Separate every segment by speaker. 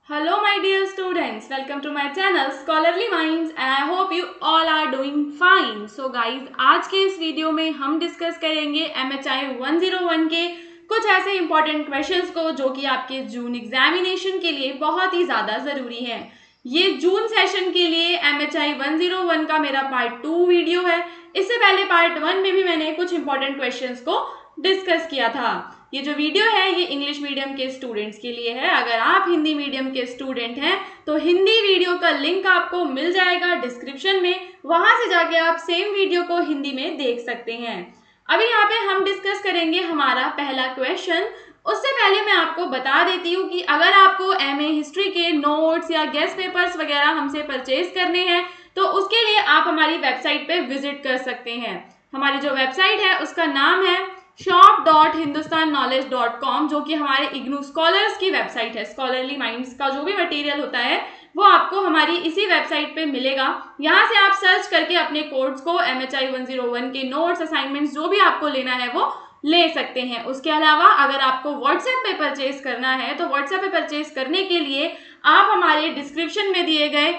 Speaker 1: Hello my dear students, welcome to my channel Scholarly Minds and I hope you all are doing fine. So guys, आज के इस video में हम discuss करेंगे MHI 101 के कुछ ऐसे इंपॉर्टेंट क्वेश्चंस को जो कि आपके जून एग्जामिनेशन के लिए बहुत ही ज़्यादा ज़रूरी है। ये जून सेशन के लिए MHI 101 का मेरा पार्ट 2 वीडियो है। इससे पहले पार्ट 1 में भी मैंने कुछ इंपॉर्टेंट क्वेश्चंस को डिस्कस किया था। ये जो वीडियो है ये इंग्लिश मीडियम के स्टूडेंट्स के लिए है। अगर आप हिंदी मीडियम के स्टूडेंट हैं तो हिंदी वीडियो का लिंक आपको मिल जाएगा डिस्क्रिप्शन में, वहां से जाके आप सेम वीडियो को हिंदी में देख सकते हैं। अभी यहाँ पे हम डिस्कस करेंगे हमारा पहला क्वेश्चन। उससे पहले मैं आपको बता देती हूँ कि अगर आपको MA हिस्ट्री के नोट्स या गेस्ट पेपर्स वगैरह हमसे परचेज करने हैं तो उसके लिए आप हमारी वेबसाइट पे विजिट कर सकते हैं। हमारी जो वेबसाइट है उसका नाम है shop.hindustanknowledge.com, जो कि हमारे इग्नू स्कॉलर्स की वेबसाइट है। स्कॉलरली माइंड्स का जो भी मटेरियल होता है वो आपको हमारी इसी वेबसाइट पे मिलेगा। यहाँ से आप सर्च करके अपने कोड्स को MHI 101 के नोट्स असाइनमेंट्स जो भी आपको लेना है वो ले सकते हैं। उसके अलावा अगर आपको व्हाट्सएप पे परचेज करना है तो व्हाट्सएप पे परचेज करने के लिए आप हमारे डिस्क्रिप्शन में दिए गए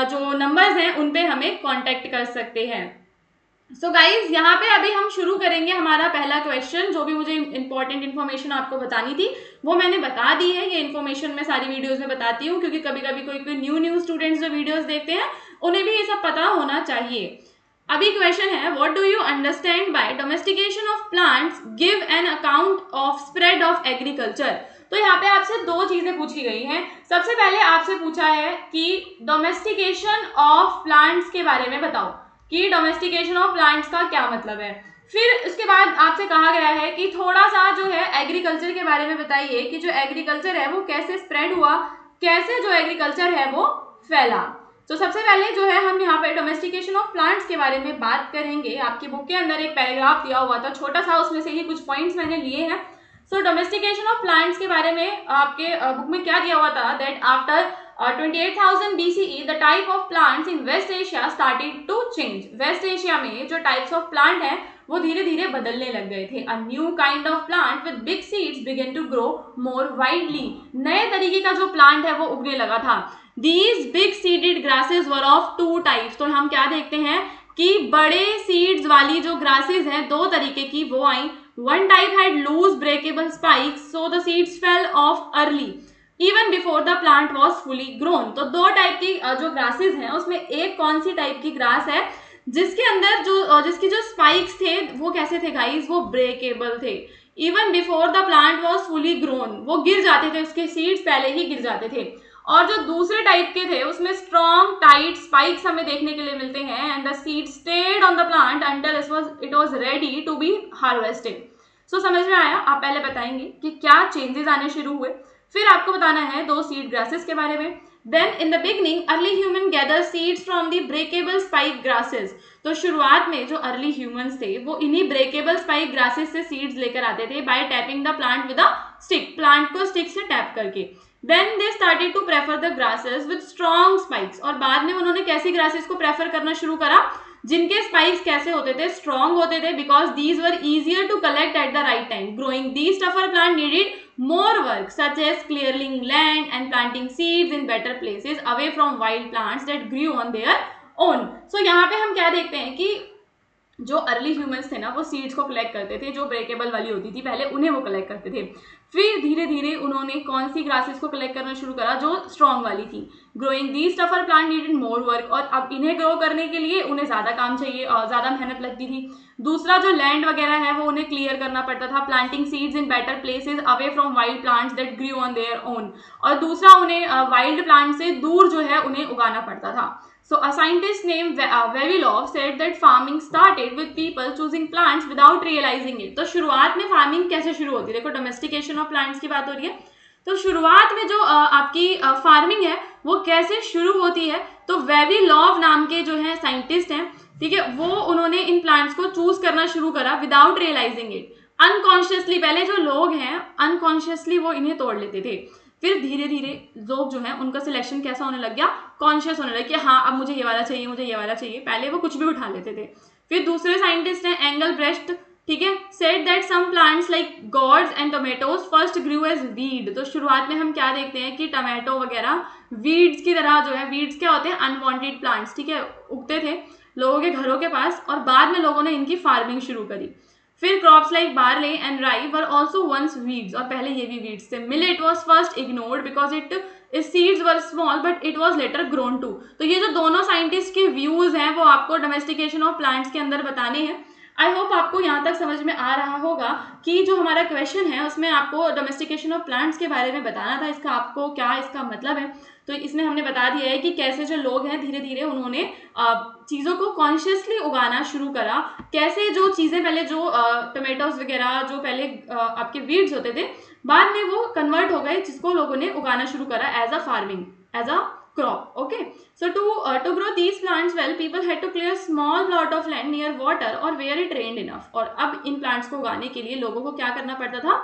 Speaker 1: जो नंबर्स हैं उन पे हमें कॉन्टेक्ट कर सकते हैं। सो गाइज, यहाँ पे अभी हम शुरू करेंगे हमारा पहला क्वेश्चन। जो भी मुझे इंपॉर्टेंट इन्फॉर्मेशन आपको बतानी थी वो मैंने बता दी है। ये इन्फॉर्मेशन मैं सारी वीडियोस में बताती हूँ क्योंकि कभी कभी कोई न्यू स्टूडेंट्स जो वीडियोस देखते हैं उन्हें भी ये सब पता होना चाहिए। अभी क्वेश्चन है, what do you understand by domestication of plants, give an account of spread of agriculture. तो यहाँ पे आपसे दो चीजें पूछी गई हैं। सबसे पहले आपसे पूछा है कि डोमेस्टिकेशन ऑफ प्लांट्स के बारे में बताओ कि डोमेस्टिकेशन ऑफ प्लांट्स का क्या मतलब है। फिर उसके बाद आपसे कहा गया है कि थोड़ा सा जो है एग्रीकल्चर के बारे में बताइए कि जो एग्रीकल्चर है वो कैसे स्प्रेड हुआ, कैसे जो एग्रीकल्चर है वो फैला। तो सबसे पहले जो है हम यहाँ पे डोमेस्टिकेशन ऑफ प्लांट्स के बारे में बात करेंगे। आपकी बुक के अंदर एक पैराग्राफ दिया हुआ था छोटा सा, उसमें से ही कुछ पॉइंट्स मैंने लिए हैं। सो डोमेस्टिकेशन ऑफ प्लांट्स के बारे में आपके बुक में क्या दिया हुआ था, that after 28,000 BCE the type of plants in West Asia started to change। West Asia में जो टाइप्स ऑफ प्लांट हैं वो धीरे धीरे बदलने लग गए थे। A new kind of plant with big seeds began to grow more widely। नए तरीके का जो प्लांट है वो उगने लगा था। These big seeded grasses were of two types। तो हम क्या देखते हैं कि बड़े सीड्स वाली जो ग्रासेस हैं दो तरीके की वो आई। One type had loose breakable spikes so the seeds fell off early even before the plant was fully grown. तो दो टाइप की जो ग्रासेस हैं उसमें एक कौन सी टाइप की ग्रास है जिसके अंदर जिसकी जो स्पाइक्स थे वो कैसे थे गाइस, वो ब्रेकेबल थे। Even before the plant was fully grown, वो गिर जाते थे, उसके सीड्स पहले ही गिर जाते थे। और जो दूसरे टाइप के थे उसमें स्ट्रॉन्ग टाइट स्पाइक्स हमें देखने के लिए मिलते हैं and the seed stayed on the plant until it was ready to be harvested. So समझ में आया? आप पहले बताएंगे कि क्या चेंजेस आने शुरू हुए, फिर आपको बताना है दो सीड ग्रासेस के बारे में। Then in the beginning early human gather seeds from the breakable spike grasses. तो शुरुआत में जो अर्ली ह्यूमंस थे वो इन्हीं ब्रेकेबल स्पाइक ग्रासेस से सीड्स लेकर आते थे by tapping the plant with a stick, plant को स्टिक से टैप करके। Then they started to prefer the grasses with strong spikes. और बाद में उन्होंने कैसी ग्रासेस को प्रेफर करना शुरू करा, जिनके स्पाइक्स कैसे होते थे, स्ट्रॉन्ग होते थे, because these were easier to collect at the right time. Growing these tougher plant needed more work such as clearing land and planting seeds in better places away from wild plants that grew on their own। so यहाँ पे हम क्या देखते हैं कि जो early humans थे ना वो सीड्स को कलेक्ट करते थे, जो ब्रेकेबल वाली होती थी पहले उन्हें वो कलेक्ट करते थे। फिर धीरे धीरे उन्होंने कौन सी ग्रासेस को कलेक्ट करना शुरू करा, जो स्ट्रॉन्ग वाली थी। Growing these tougher plant needed more work, और अब इन्हें ग्रो करने के लिए उन्हें ज़्यादा काम चाहिए और ज़्यादा मेहनत लगती थी। दूसरा जो लैंड वगैरह है वो उन्हें क्लियर करना पड़ता था। Planting seeds in better places away from wild plants that grew on their own, और दूसरा उन्हें वाइल्ड प्लांट से दूर जो है उन्हें उगाना पड़ता था। So a scientist named Vavilov said that farming started with people choosing plants without realizing it। तो शुरुआत में फार्मिंग कैसे शुरू होती है, देखो डोमेस्टिकेशन ऑफ प्लांट्स की बात हो रही है। तो शुरुआत में जो आपकी फार्मिंग है वो कैसे शुरू होती है, तो वेविलॉव नाम के जो है साइंटिस्ट हैं, ठीक है, वो उन्होंने इन प्लांट्स को चूज करना शुरू करा विदाउट रियलाइजिंग इट। अनकॉन्शियसली पहले जो लोग हैं अनकॉन्शियसली वो इन्हें तोड़ लेते थे। फिर धीरे धीरे लोग जो है उनका सिलेक्शन कैसा होने लग गया, कॉन्शियस होने लगे कि हाँ अब मुझे ये वाला चाहिए, मुझे ये वाला चाहिए। पहले वो कुछ भी उठा लेते थे। फिर दूसरे साइंटिस्ट हैं एंगल ब्रेस्ट, ठीक है। Said that some plants like gourds and tomatoes first grew as weed. तो शुरुआत में हम क्या देखते हैं कि टमाटो वगैरह वीड्स की तरह जो है, वीड्स क्या होते हैं, अनवांटेड प्लांट्स, ठीक है, उगते थे लोगों के घरों के पास, और बाद में लोगों ने इनकी फार्मिंग शुरू करी। फिर क्रॉप्स लाइक बार्ले एंड राई वर ऑल्सो वंस वीड्स, और पहले ये भी वीड्स थे। Millet was first ignored because it seeds were small but it was later grown too. तो ये जो दोनों साइंटिस्ट के व्यूज हैं वो आपको डोमेस्टिकेशन ऑफ प्लांट्स के अंदर बताने हैं। आई होप आपको यहाँ तक समझ में आ रहा होगा कि जो हमारा क्वेश्चन है उसमें आपको डोमेस्टिकेशन ऑफ प्लांट्स के बारे में बताना था, इसका आपको क्या इसका मतलब है। तो इसमें हमने बता दिया है कि कैसे जो लोग हैं धीरे धीरे उन्होंने चीज़ों को कॉन्शियसली उगाना शुरू करा, कैसे जो चीज़ें पहले जो टोमेटोज वगैरह जो पहले आपके वीड्स होते थे बाद में वो कन्वर्ट हो गए, जिसको लोगों ने उगाना शुरू करा as a farming, as a crop. Okay, so to grow these plants well, people had to clear small plot of land near water or where it rained enough. और अब इन plants को उगाने के लिए लोगों को क्या करना पड़ता था,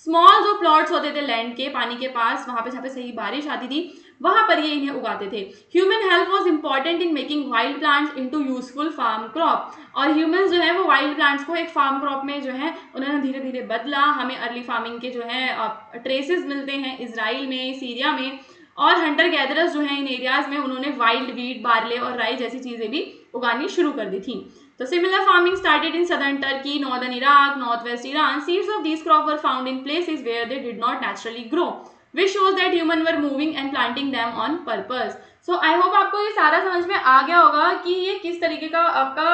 Speaker 1: स्मॉल जो प्लॉट्स होते थे लैंड के पानी के पास, वहां पे जहाँ पे सही बारिश आती थी वहां पर ये इन्हें उगाते थे। Human help was important in making wild plants into useful farm crop. और ह्यूमंस जो है वो वाइल्ड प्लांट्स को एक फार्म क्रॉप में जो है उन्होंने धीरे धीरे बदला। हमें अर्ली फार्मिंग के जो है ट्रेसेस मिलते हैं इजराइल में, सीरिया में, और हंटर गैदरर्स जो हैं इन एरियाज में उन्होंने वाइल्ड वीट, बार्ले और राई जैसी चीज़ें भी उगानी शुरू कर दी थी। तो similar farming started in southern Turkey, northern Iraq, north west Iran. Seeds of these crop were found in places where they did not naturally grow, which shows that human were moving and planting them on purpose. So I hope आपको ये सारा समझ में आ गया होगा कि ये किस तरीके का आपका,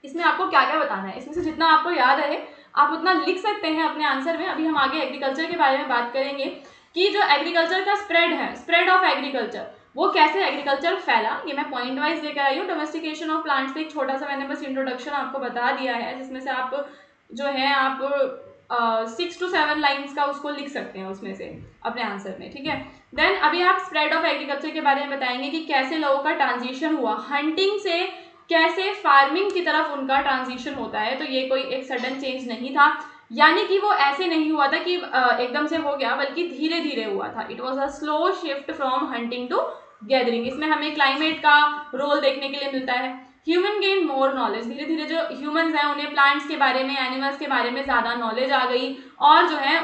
Speaker 1: इसमें आपको क्या क्या बताना है। इसमें से जितना आपको याद रहे आप उतना लिख सकते हैं अपने आंसर में। अभी हम आगे एग्रीकल्चर के बारे में बात करेंगे कि जो एग्रीकल्चर का स्प्रेड है, स्प्रेड ऑफ एग्रीकल्चर, वो कैसे एग्रीकल्चर फैला, ये मैं पॉइंट वाइज लेकर आई हूँ। डोमेस्टिकेशन ऑफ प्लांट्स पे एक छोटा सा मैंने बस इंट्रोडक्शन आपको बता दिया है, जिसमें से आप जो है आप 6 to 7 लाइन्स का उसको लिख सकते हैं उसमें से अपने आंसर में, ठीक है। देन अभी आप स्प्रेड ऑफ एग्रीकल्चर के बारे में बताएंगे कि कैसे लोगों का ट्रांजिशन हुआ, हंटिंग से कैसे फार्मिंग की तरफ उनका ट्रांजिशन होता है। तो ये कोई एक सडन चेंज नहीं था, यानी कि वो ऐसे नहीं हुआ था कि एकदम से हो गया, बल्कि धीरे धीरे हुआ था। It was a slow shift from hunting to gathering. इसमें हमें क्लाइमेट का रोल देखने के लिए मिलता है। ह्यूमन गेन मोर नॉलेज, धीरे धीरे जो ह्यूमंस हैं उन्हें प्लांट्स के बारे में, एनिमल्स के बारे में ज़्यादा नॉलेज आ गई, और जो है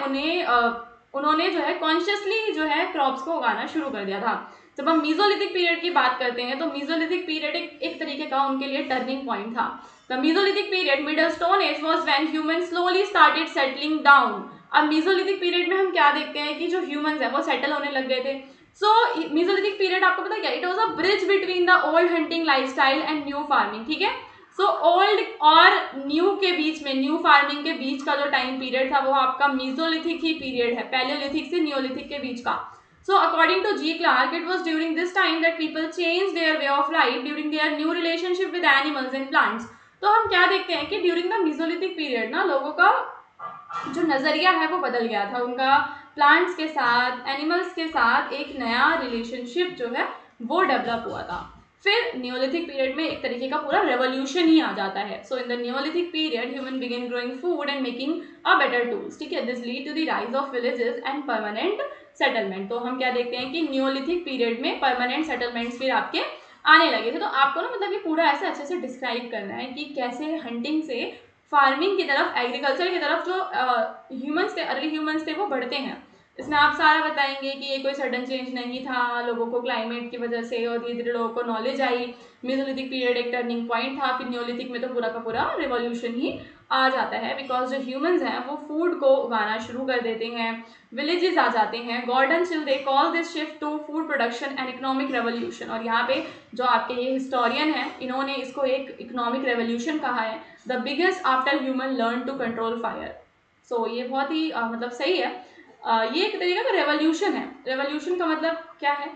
Speaker 1: उन्होंने जो है कॉन्शियसली जो है क्रॉप्स को उगाना शुरू कर दिया था। जब हम मीजोलिथिक पीरियड की बात करते हैं तो मीजोलिथिक पीरियड एक तरीके का उनके लिए टर्निंग पॉइंट था। The mesolithic period, middle stone age, was when humans slowly started settling down. अब मीजोलिथिक पीरियड में हम क्या देखते हैं कि जो ह्यूमंस हैं वो सेटल होने लग गए थे। सो मीजोलिथिक पीरियड आपको पता क्या, it was a bridge between the old hunting lifestyle and new farming, ठीक है। सो ओल्ड और न्यू के बीच में, न्यू फार्मिंग के बीच का जो टाइम पीरियड था वो आपका मीजोलिथिक ही पीरियड है, पैलियोलिथिक से नियोलिथिक के बीच का। So according to G. Clark, it was during this time that people changed their way of life during their new relationship with animals and plants. तो हम क्या देखते हैं कि ड्यूरिंग द मीजोलिथिक पीरियड ना लोगों का जो नज़रिया है वो बदल गया था, उनका प्लांट्स के साथ, एनिमल्स के साथ एक नया रिलेशनशिप जो है वो डेवलप हुआ था। फिर न्यूलिथिक पीरियड में एक तरीके का पूरा रेवोल्यूशन ही आ जाता है। So in the neolithic period human begin growing food and making a better tools, ठीक है। This lead to the rise of villages and permanent settlement. तो हम क्या देखते हैं कि न्यूलिथिक पीरियड में परमानेंट सेटलमेंट्स फिर आपके आने लगे थे। तो आपको ना मतलब ये पूरा ऐसे अच्छे से डिस्क्राइब करना है कि कैसे हंटिंग से फार्मिंग की तरफ, एग्रीकल्चर की तरफ जो ह्यूमंस थे, अर्ली ह्यूमंस थे, वो बढ़ते हैं। इसमें आप सारा बताएंगे कि ये कोई सडन चेंज नहीं था, लोगों को क्लाइमेट की वजह से और धीरे धीरे लोगों को नॉलेज आई। मीजोलिथिक पीरियड एक टर्निंग पॉइंट था। फिर न्यूलिथिक में तो पूरा का पूरा रिवॉल्यूशन ही आ जाता है, बिकॉज जो ह्यूमंस हैं वो फूड को उगाना शुरू कर देते हैं, विलेजेस आ जाते हैं। Gordon Childe they call this shift to food production and economic revolution. और यहाँ पे जो आपके ये हिस्टोरियन हैं इन्होंने इसको एक इकोनॉमिक रेवोल्यूशन कहा है, the biggest after human learn to control fire. So ये बहुत ही मतलब सही है। ये एक तरीके का रेवोल्यूशन है। रेवोल्यूशन का मतलब क्या है,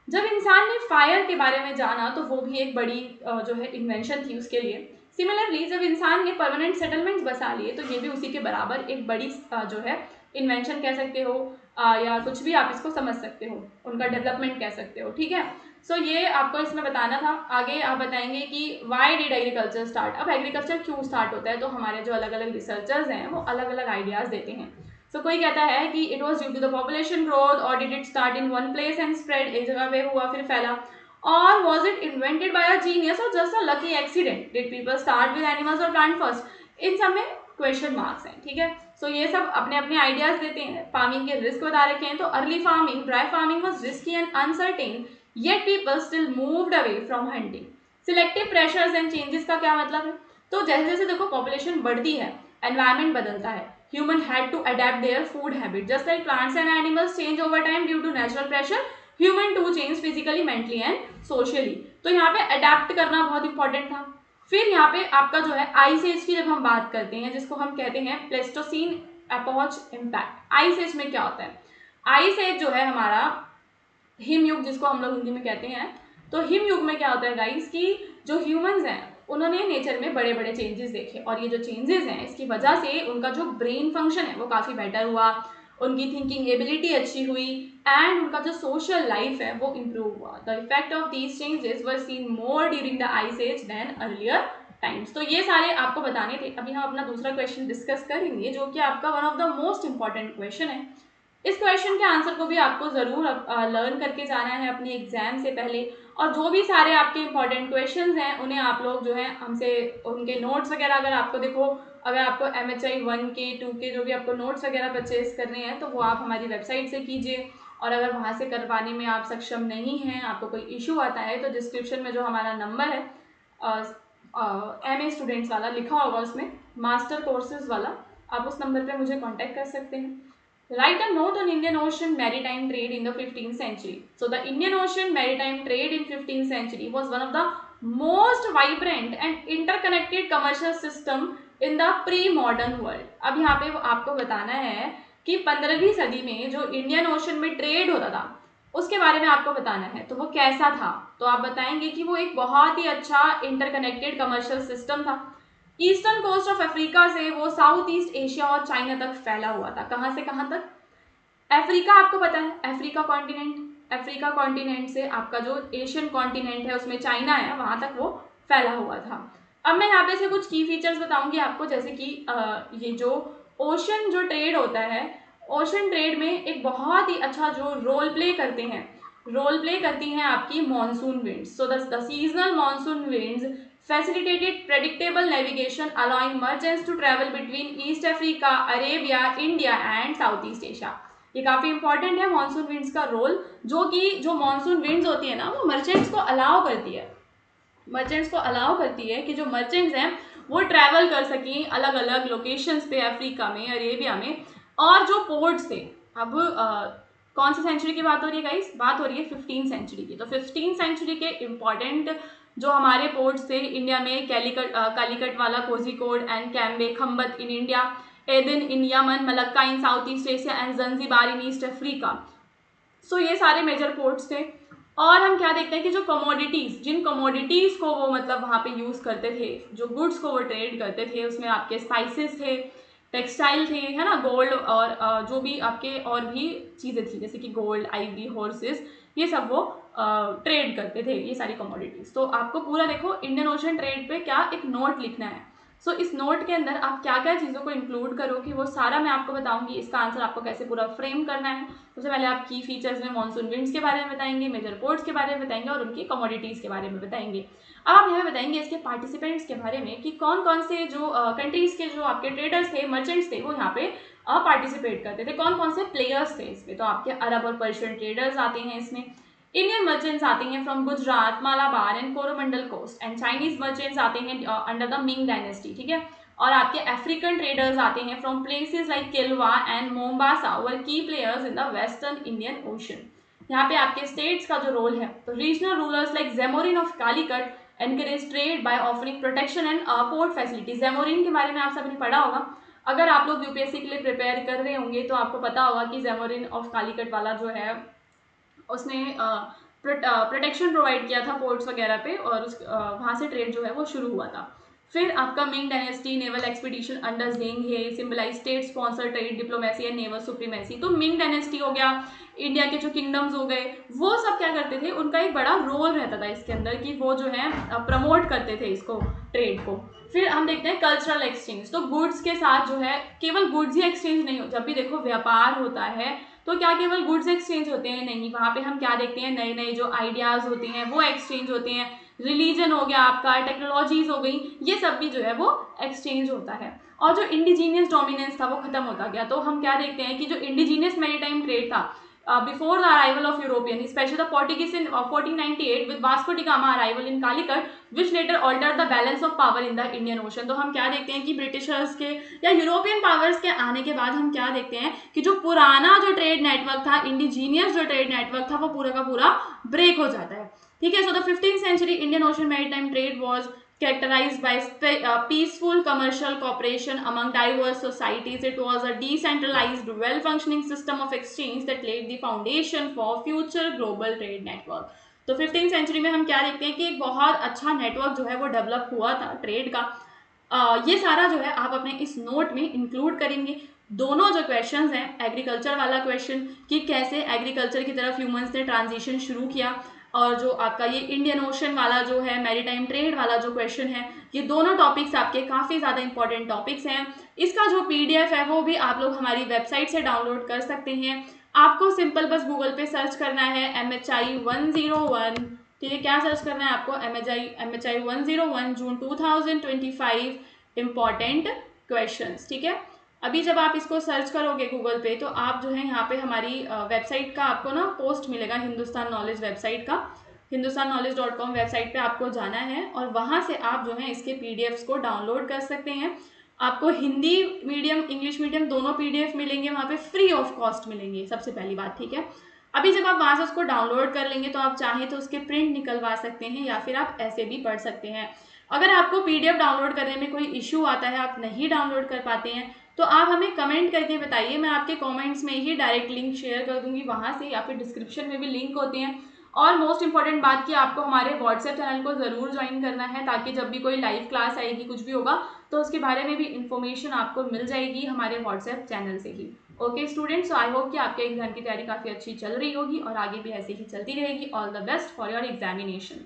Speaker 1: जब इंसान ने फायर के बारे में जाना तो वो भी एक बड़ी जो है इन्वेंशन थी उसके लिए। सिमिलरली जब इंसान ने परमानेंट सेटलमेंट्स बसा लिए तो ये भी उसी के बराबर एक बड़ी जो है इन्वेंशन कह सकते हो, या कुछ भी आप इसको समझ सकते हो, उनका डेवलपमेंट कह सकते हो, ठीक है। सो ये आपको इसमें बताना था। आगे आप बताएंगे कि वाई डिड एग्रीकल्चर स्टार्ट। अब एग्रीकल्चर क्यों स्टार्ट होता है, तो हमारे जो अलग अलग रिसर्चर्स हैं वो अलग अलग आइडियाज़ देते हैं। सो कोई कहता है कि it was due to the population growth, और did it start in one place and spread, एक जगह पे हुआ फिर फैला, और was it invented by a genius और just a lucky accident, did people start with animals और प्लांट फर्स्ट। इन सब में क्वेश्चन मार्क्स हैं, ठीक है। सो ये सब अपने अपने आइडियाज देते हैं। फार्मिंग के रिस्क बता रखे हैं, तो early farming, dry farming was risky and uncertain, yet people still moved away from hunting. Selective pressures and changes का क्या मतलब है, तो जैसे जैसे देखो पॉपुलेशन बढ़ती है, एनवायरमेंट बदलता है, human had to adapt their food habit, just like plants and animals change over time due to natural pressure, human to change physically, mentally and socially. तो यहाँ पे अडेप्ट करना बहुत इंपॉर्टेंट था। फिर यहाँ पे आपका जो है आइस एज की जब हम बात करते हैं, जिसको हम कहते हैं Pleistocene epoch impact. Ice age में क्या होता है, आइस एज जो है हमारा हिम युग, जिसको हम लोग हिंदी में कहते हैं, तो हिम युग में क्या होता है गाइस कि जो ह्यूमंस हैं उन्होंने नेचर में बड़े बड़े चेंजेस देखे, और ये जो चेंजेस हैं इसकी वजह से उनका जो ब्रेन फंक्शन है वो काफ़ी बेटर हुआ, उनकी थिंकिंग एबिलिटी अच्छी हुई, एंड उनका जो सोशल लाइफ है वो इम्प्रूव हुआ। The effect of these changes were seen more during the ice age than earlier times. तो ये सारे आपको बताने थे। अभी हम अपना दूसरा क्वेश्चन डिस्कस करेंगे, जो कि आपका one of the most important question है। इस क्वेश्चन के आंसर को भी आपको ज़रूर लर्न करके जाना है अपने एग्जाम से पहले, और जो भी सारे आपके इंपॉर्टेंट क्वेश्चंस हैं उन्हें आप लोग जो है हमसे उनके नोट्स वगैरह, अगर आपको देखो, अगर आपको MHI 1 के 2 के जो भी आपको नोट्स वगैरह परचेज करने हैं तो वो आप हमारी वेबसाइट से कीजिए, और अगर वहाँ से करवाने में आप सक्षम नहीं हैं, आपको कोई इशू आता है, तो डिस्क्रिप्शन में जो हमारा नंबर है MA स्टूडेंट्स वाला लिखा होगा, उसमें मास्टर कोर्सेज वाला, आप उस नंबर पर मुझे कॉन्टैक्ट कर सकते हैं। Write a note on Indian Ocean maritime trade in the 15th century. So the Indian Ocean maritime trade in 15th century was one of the most vibrant and interconnected commercial system in the pre-modern world. अब यहाँ पे आपको बताना है कि 15वीं सदी में जो इंडियन ओशन में ट्रेड होता था उसके बारे में आपको बताना है, तो वो कैसा था। तो आप बताएंगे कि वो एक बहुत ही अच्छा इंटरकनेक्टेड कमर्शियल सिस्टम था। ईस्टर्न कोस्ट ऑफ अफ्रीका से वो साउथ ईस्ट एशिया और चाइना तक फैला हुआ था। कहाँ से कहाँ तक, अफ्रीका आपको पता है, अफ्रीका कॉन्टिनेंट, अफ्रीका कॉन्टिनेंट से आपका जो एशियन कॉन्टिनेंट है उसमें चाइना है, वहाँ तक वो फैला हुआ था। अब मैं यहाँ पे से कुछ की फीचर्स बताऊंगी आपको, जैसे कि ये जो ओशन जो ट्रेड होता है, ओशन ट्रेड में एक बहुत ही अच्छा जो रोल प्ले करते हैं, रोल प्ले करती हैं आपकी monsoon winds. So the seasonal monsoon winds facilitated predictable navigation allowing merchants to travel between East Africa, Arabia, India and Southeast Asia। ये काफ़ी इंपॉर्टेंट है मानसून विंड्स का रोल, जो कि जो मानसून विंड्स होती है ना वो मर्चेंट्स को अलाउ करती है, मर्चेंट्स को अलाउ करती है कि जो मर्चेंट्स हैं वो ट्रैवल कर सकें अलग अलग लोकेशंस पे, अफ्रीका में, अरेबिया में, और जो पोर्ट्स थे। अब कौन सी सेंचुरी की बात हो रही है गाइस, बात हो रही है 15th सेंचुरी की। तो 15th सेंचुरी के इंपॉर्टेंट जो हमारे पोर्ट्स थे इंडिया में, कालीकट वाला Kozhikode and Cambay, Khambhat in India, Aden in Yemen, Malacca in South East Asia and Zanzibar in East Africa. So ये सारे मेजर पोर्ट्स थे। और हम क्या देखते हैं कि जो कमोडिटीज़, जिन कमोडिटीज़ को वो मतलब वहाँ पे यूज़ करते थे, जो गुड्स को वो ट्रेड करते थे, उसमें आपके स्पाइसेस थे, टेक्सटाइल थे, है ना, गोल्ड, और जो भी आपके और भी चीज़ें थी जैसे कि गोल्ड, आइवरी, हॉर्सेस, ये सब वो ट्रेड करते थे, ये सारी कमोडिटीज़। तो आपको पूरा देखो इंडियन ओशन ट्रेड पे क्या एक नोट लिखना है। सो इस नोट के अंदर आप क्या क्या चीज़ों को इंक्लूड करोगे वो सारा मैं आपको बताऊंगी। इसका आंसर आपको कैसे पूरा फ्रेम करना है, सबसे पहले आप की फीचर्स में मानसून विंड्स के बारे में बताएंगे, मेजर पोर्ट्स के बारे में बताएंगे, और उनकी कमोडिटीज़ के बारे में बताएंगे। अब आप यहाँ बताएंगे इसके पार्टिसिपेंट्स के बारे में कि कौन कौन से जो कंट्रीज़ के जो आपके ट्रेडर्स थे, मर्चेंट्स थे, वो यहाँ पे पार्टिसिपेट करते थे, कौन कौन से प्लेयर्स थे इसमें। तो आपके अरब और पर्शियन ट्रेडर्स आते हैं इसमें, इंडियन मर्चेंट्स आते हैं from Gujarat, Malabar and Coromandel coast, and Chinese merchants आते हैं अंडर द मिंग डायनेस्टी, ठीक है। और आपके अफ्रीकन ट्रेडर्स आते हैं from places like Kilwa and Mombasa, were key players in the western Indian Ocean. यहाँ पे आपके स्टेट्स का जो रोल है, तो regional rulers like Zamorin of Calicut encourage trade by offering protection and port facility. Zamorin के बारे में आप सबने पढ़ा होगा, अगर आप लोग यूपीएससी के लिए प्रिपेयर कर रहे होंगे तो आपको पता होगा कि जेमोरिन ऑफ कालीकट वाला जो है उसने प्रोटेक्शन प्रोवाइड किया था पोर्ट्स वगैरह पे, और उस वहाँ से ट्रेड जो है वो शुरू हुआ था। फिर आपका Ming dynasty, naval expedition under Zheng He symbolise state sponsor trade diplomacy and naval supremacy. तो मिंग डायनेस्टी हो गया, इंडिया के जो किंगडम्स हो गए, वो सब क्या करते थे, उनका एक बड़ा रोल रहता था इसके अंदर कि वो जो है प्रमोट करते थे इसको, ट्रेड को। फिर हम देखते हैं कल्चरल एक्सचेंज, तो गुड्स के साथ जो है केवल गुड्स ही एक्सचेंज नहीं हो, जब भी देखो व्यापार होता है तो क्या केवल गुड्स एक्सचेंज होते हैं, नहीं, वहाँ पे हम क्या देखते हैं, नए नए जो आइडियाज़ होते हैं वो एक्सचेंज होते हैं, रिलीजन हो गया आपका, टेक्नोलॉजीज हो गई, ये सब भी जो है वो एक्सचेंज होता है। और जो इंडिजीनियस डोमिनेंस था वो खत्म होता गया। तो हम क्या देखते हैं कि जो इंडिजीनियस मैरीटाइम ट्रेड था before the arrival of European, especially the Portuguese in 1498 with Vasco da Gama arrival in Calicut, which later altered the balance of power in the Indian Ocean। तो हम क्या देखते हैं कि ब्रिटिशर्स के या European powers के आने के बाद हम क्या देखते हैं कि जो पुराना जो ट्रेड नेटवर्क था, इंडिजीनियस जो ट्रेड नेटवर्क था, वो पूरा का पूरा ब्रेक हो जाता है। ठीक है। So the 15th century Indian Ocean maritime trade was characterized by peaceful commercial cooperation among diverse societies. It was a decentralized, well-functioning system of exchange that laid the foundation for future global trade network. तो 15th century में हम क्या देखते हैं कि एक बहुत अच्छा नेटवर्क जो है वो डेवलप हुआ था ट्रेड का। ये सारा जो है आप अपने इस नोट में इंक्लूड करेंगे। दोनों जो क्वेश्चंस हैं, एग्रीकल्चर वाला क्वेश्चन कि कैसे एग्रीकल्चर की तरफ ह्यूमंस ने ट्रांजिशन शुरू किया, और जो आपका ये इंडियन ओशन वाला जो है मैरीटाइम ट्रेड वाला जो क्वेश्चन है, ये दोनों टॉपिक्स आपके काफ़ी ज़्यादा इंपॉर्टेंट टॉपिक्स हैं। इसका जो PDF है वो भी आप लोग हमारी वेबसाइट से डाउनलोड कर सकते हैं। आपको सिंपल बस गूगल पे सर्च करना है MHI 101। ठीक है, क्या सर्च करना है आपको? MHI 101 जून 2025 इम्पॉर्टेंट क्वेश्चंस। ठीक है, अभी जब आप इसको सर्च करोगे गूगल पे तो आप जो है यहाँ पे हमारी वेबसाइट का आपको ना पोस्ट मिलेगा, हिंदुस्तान नॉलेज वेबसाइट का, hindustanknowledge.com वेबसाइट पे आपको जाना है और वहाँ से आप जो है इसके PDFs को डाउनलोड कर सकते हैं। आपको हिंदी मीडियम, इंग्लिश मीडियम दोनों PDF मिलेंगे, वहाँ पे फ्री ऑफ कॉस्ट मिलेंगे, सबसे पहली बात। ठीक है, अभी जब आप वहाँ से उसको डाउनलोड कर लेंगे तो आप चाहें तो उसके प्रिंट निकलवा सकते हैं या फिर आप ऐसे भी पढ़ सकते हैं। अगर आपको PDF डाउनलोड करने में कोई इशू आता है, आप नहीं डाउनलोड कर पाते हैं, तो आप हमें कमेंट करके बताइए। मैं आपके कमेंट्स में ही डायरेक्ट लिंक शेयर कर दूंगी वहाँ से, या फिर डिस्क्रिप्शन में भी लिंक होते हैं। और मोस्ट इंपॉर्टेंट बात कि आपको हमारे व्हाट्सएप चैनल को ज़रूर ज्वाइन करना है, ताकि जब भी कोई लाइव क्लास आएगी, कुछ भी होगा, तो उसके बारे में भी इंफॉर्मेशन आपको मिल जाएगी हमारे व्हाट्सएप चैनल से ही। ओके स्टूडेंट्स, आई होप कि आपके एग्जाम की तैयारी काफ़ी अच्छी चल रही होगी और आगे भी ऐसे ही चलती रहेगी। All the best for your examination.